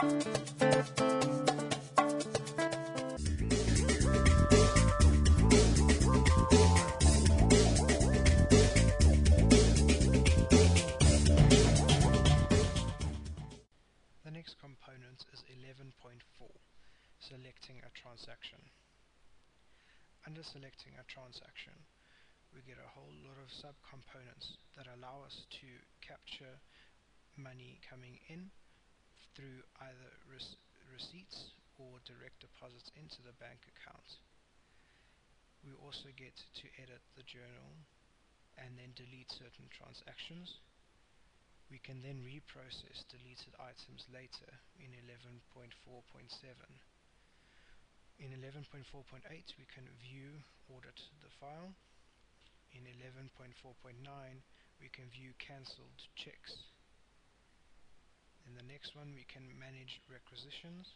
The next component is 11.4, selecting a transaction. Under selecting a transaction, we get a whole lot of subcomponents that allow us to capture money coming in through either receipts or direct deposits into the bank account. We also get to edit the journal and then delete certain transactions. We can then reprocess deleted items later in 11.4.7. In 11.4.8 we can view, audit the file. In 11.4.9 we can view cancelled checks. In the next one we can manage requisitions.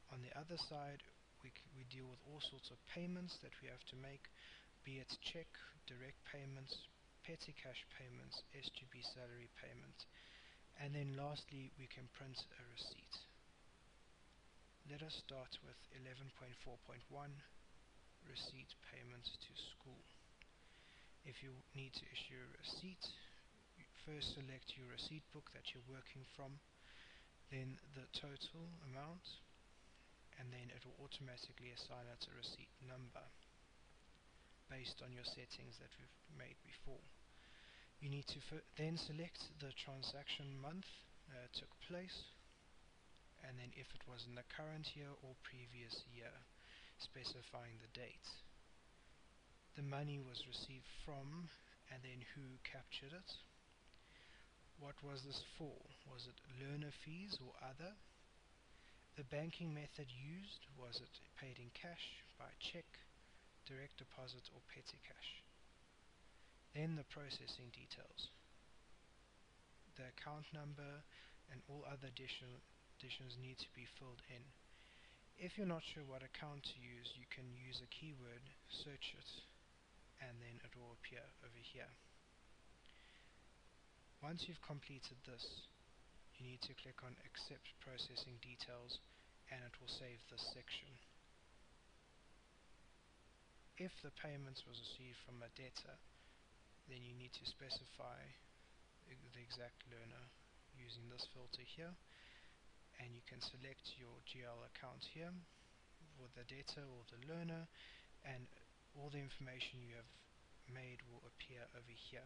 On the other side we deal with all sorts of payments that we have to make, be it check, direct payments, petty cash payments, SGB salary payments, and then lastly we can print a receipt. Let us start with 11.4.1, receipt payments to school. If you need to issue a receipt, you first select your receipt book that you're working from, then the total amount, and then it will automatically assign it a receipt number based on your settings that we've made before. You need to then select the transaction month took place, and then if it was in the current year or previous year, specifying the date. The money was received from, and then who captured it. What was this for? Was it learner fees or other? The banking method used, was it paid in cash, by check, direct deposit or petty cash? Then the processing details, the account number and all other additions need to be filled in. If you're not sure what account to use, you can use a keyword, search it, and then it will appear over here. Once you've completed this, you need to click on Accept Processing Details and it will save this section. If the payment was received from a debtor, then you need to specify the exact learner using this filter here, and you can select your GL account here for the debtor or the learner, and all the information you have made will appear over here.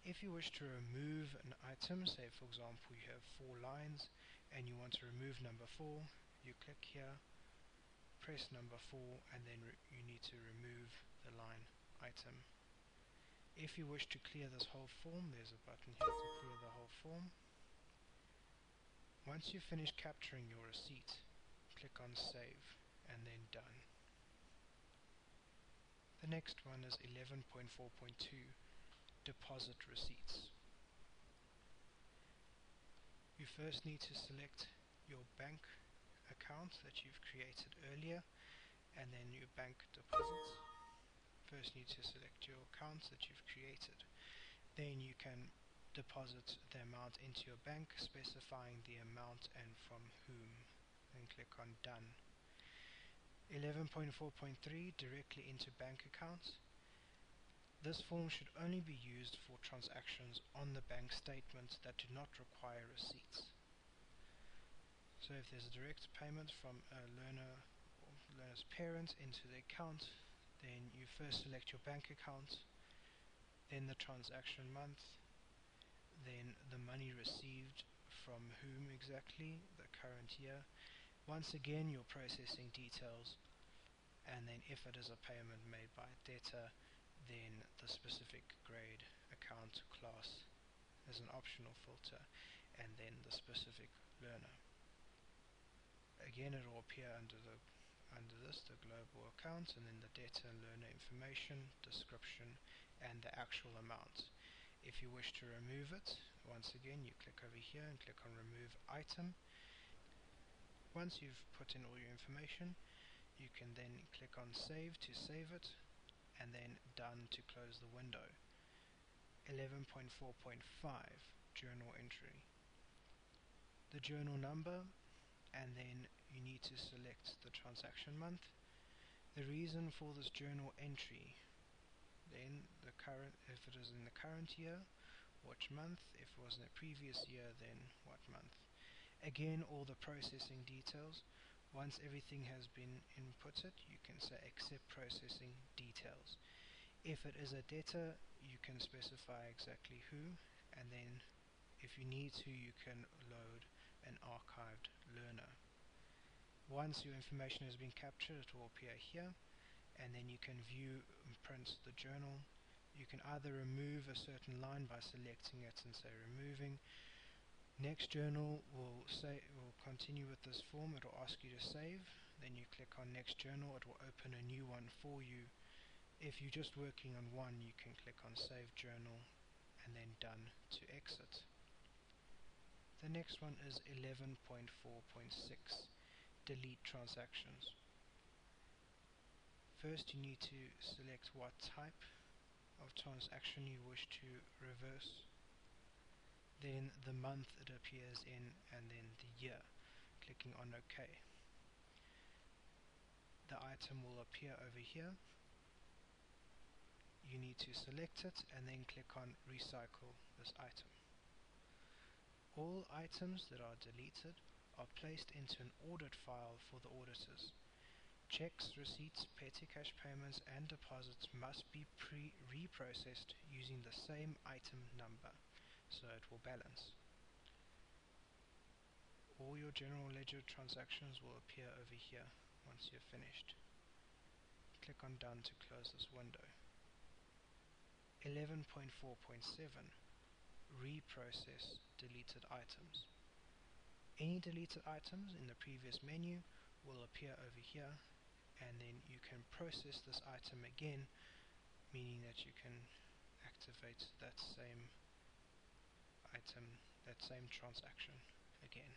If you wish to remove an item, say for example you have 4 lines and you want to remove number 4, you click here, press number 4, and then you need to remove the line item. If you wish to clear this whole form, there's a button here to clear the whole form. Once you've finished capturing your receipt, click on Save and then Done. The next one is 11.4.2, Deposit Receipts. You first need to select your bank account that you've created earlier, and then your bank deposits. First need to select your accounts that you've created. Then you can deposit the amount into your bank, specifying the amount and from whom. Then click on Done. 11.4.3, Directly into bank accounts. This form should only be used for transactions on the bank statement that do not require receipts. So if there's a direct payment from a learner or learner's parent into the account, then you first select your bank account, then the transaction month, then the money received from whom exactly, the current year, once again your processing details, and then if it is a payment made by a debtor, then the specific grade, account, class as an optional filter, and then the specific learner. Again, it will appear under this, the global account, and then the debtor and learner information, description, and the actual amount. If you wish to remove it, once again you click over here and click on Remove Item. Once you've put in all your information, you can then click on Save to save it, and then Done to close the window. 11.4.5, Journal Entry. the journal number, and then you need to select the transaction month, the reason for this journal entry, then the current, if it is in the current year, which month, if it was in the previous year, then what month. Again, all the processing details. Once everything has been inputted, you can say accept processing details. If it is a debtor, you can specify exactly who, and then if you need to, you can load an archived learner. Once your information has been captured, it will appear here, and then you can view and print the journal. You can either remove a certain line by selecting it and say removing. Next journal will continue with this form. It will ask you to save. Then you click on next journal. It will open a new one for you. If you're just working on one, you can click on save journal and then done to exit. The next one is 11.4.6, delete transactions. First you need to select what type of transaction you wish to reverse, then the month it appears in, and then the year. Clicking on OK. The item will appear over here. You need to select it and then click on recycle this item. All items that are deleted are placed into an audit file for the auditors. Checks, receipts, petty cash payments and deposits must be reprocessed using the same item number, so it will balance. All your general ledger transactions will appear over here once you're finished. Click on done to close this window. 11.4.7, reprocess deleted items. Any deleted items in the previous menu will appear over here, and then you can process this item again, meaning that you can activate that same item, that same transaction again.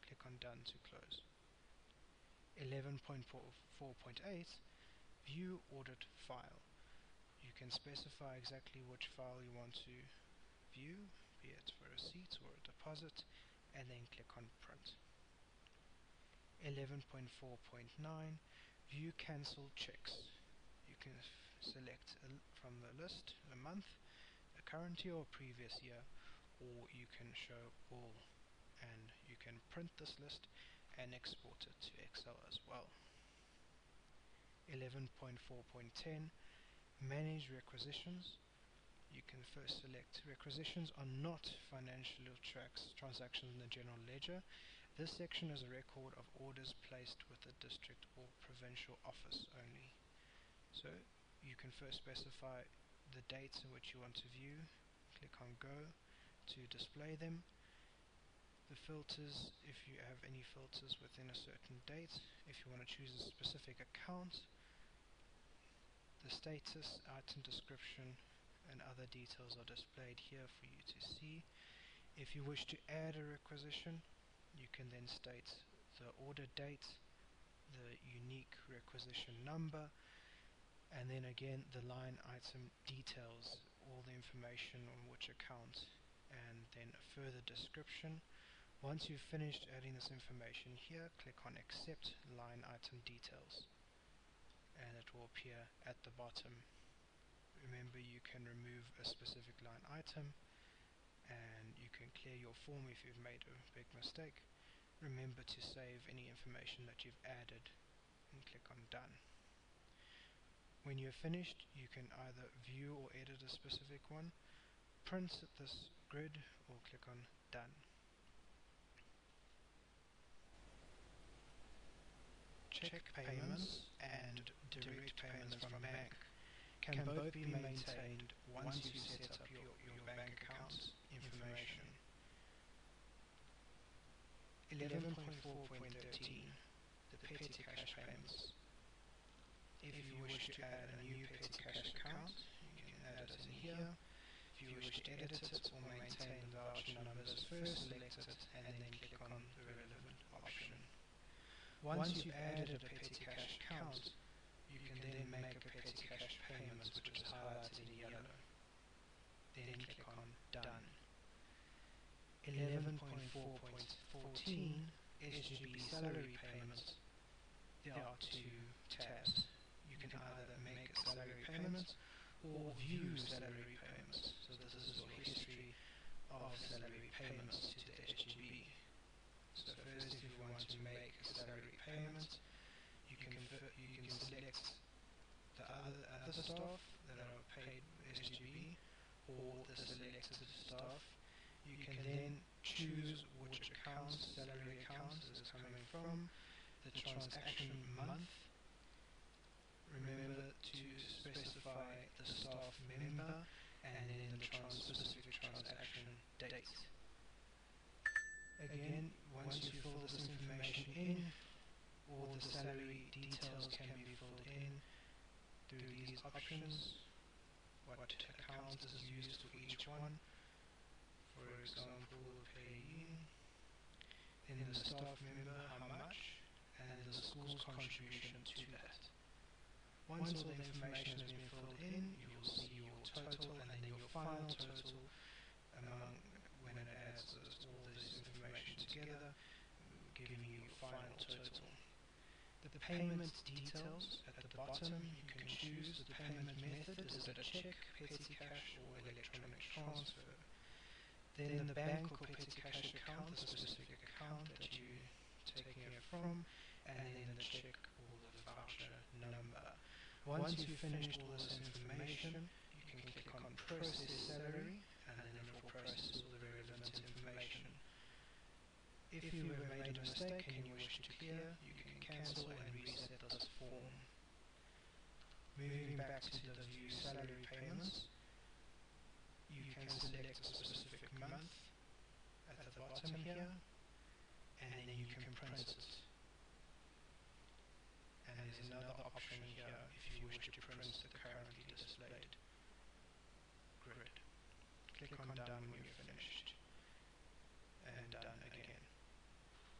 Click on done to close. 11.4.8, view audit file. You can specify exactly which file you want to view, be it for a receipt or a deposit, and then click on print. 11.4.9, view cancelled checks. You can select from the list a month, a current year or previous year, or you can show all, and you can print this list and export it to Excel as well. 11.4.10, manage requisitions. You can first select requisitions are not financial transactions in the general ledger. This section is a record of orders placed with the district or provincial office only. So you can first specify the dates in which you want to view. Click on go to display them. The filters, if you have any filters within a certain date. If you want to choose a specific account, the status, item description and other details are displayed here for you to see. If you wish to add a requisition, you can then state the order date, the unique requisition number, and then again the line item details, all the information on which account, and then a further description. Once you've finished adding this information here, click on accept line item details, and it will appear at the bottom. Remember, you can remove a specific line item, and you can clear your form if you've made a big mistake. Remember to save any information that you've added and click on done. When you're finished, you can either view or edit a specific one, print this grid, or click on done. Check payments and direct payments from bank can both be maintained once you set up your bank account information. 11.4.13, the petty cash payments. If you wish to add a new petty cash account, you can add it in here. If you wish to edit it or maintain the voucher numbers, first select it and then click on the relevant option. Once you've added a petty cash account, you can then make a petty cash payment, which is highlighted in yellow. Then click on done. 11.4.14 SGB salary payments, there are two tabs. You can either make salary payments or view salary payments. So this is your history of salary payments to the SGB. So first, if you want to make a salary payment, you can select the other staff that are paid SGB or the selected staff. You can then choose which account, salary account is coming from, the transaction month. Remember to specify the staff member and then the specific transaction date. Again, once you fill this information in, all the salary details can be filled in through these options. What account is used for each one. For example, payee, then the staff member, how much, and the school's contribution to that. Once all the information has been filled in, you will see your total and then your final total among when it adds all this information together, giving you your final total. The payment details at the bottom, you can choose the payment method. Is it a check, petty cash, or electronic transfer? Then the bank or petty cash account, the specific account that you're taking it from, and then the check or the voucher number. Once you've finished all this information, you can click on Process Salary, and then it will process all the relevant information. If you have made a mistake and you wish to clear, you can cancel and reset this form. Moving back to the View Salary Payments, you can select a specific month at the bottom here, and then you can print it. And there's another option here if you wish to print the currently displayed grid. Click on Done when you're finished, and Done again.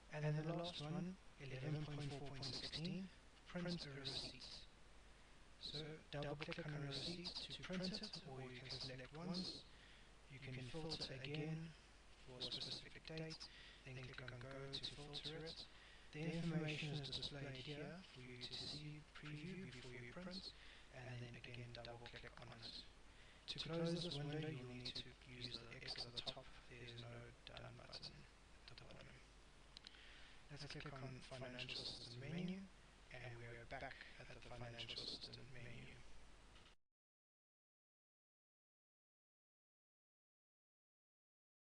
And then the last one, 11.4.16, print a receipt. So double click on a receipt to print it, or you can select once. You can filter again for a specific date, then click on Go to filter it. The information is displayed here for you to see, preview before you print, and then again double click on it. To close this window, you'll need to use the X at the top. There's no Done button at the bottom. Let's click on Financial System menu, and we are back at the Financial System menu.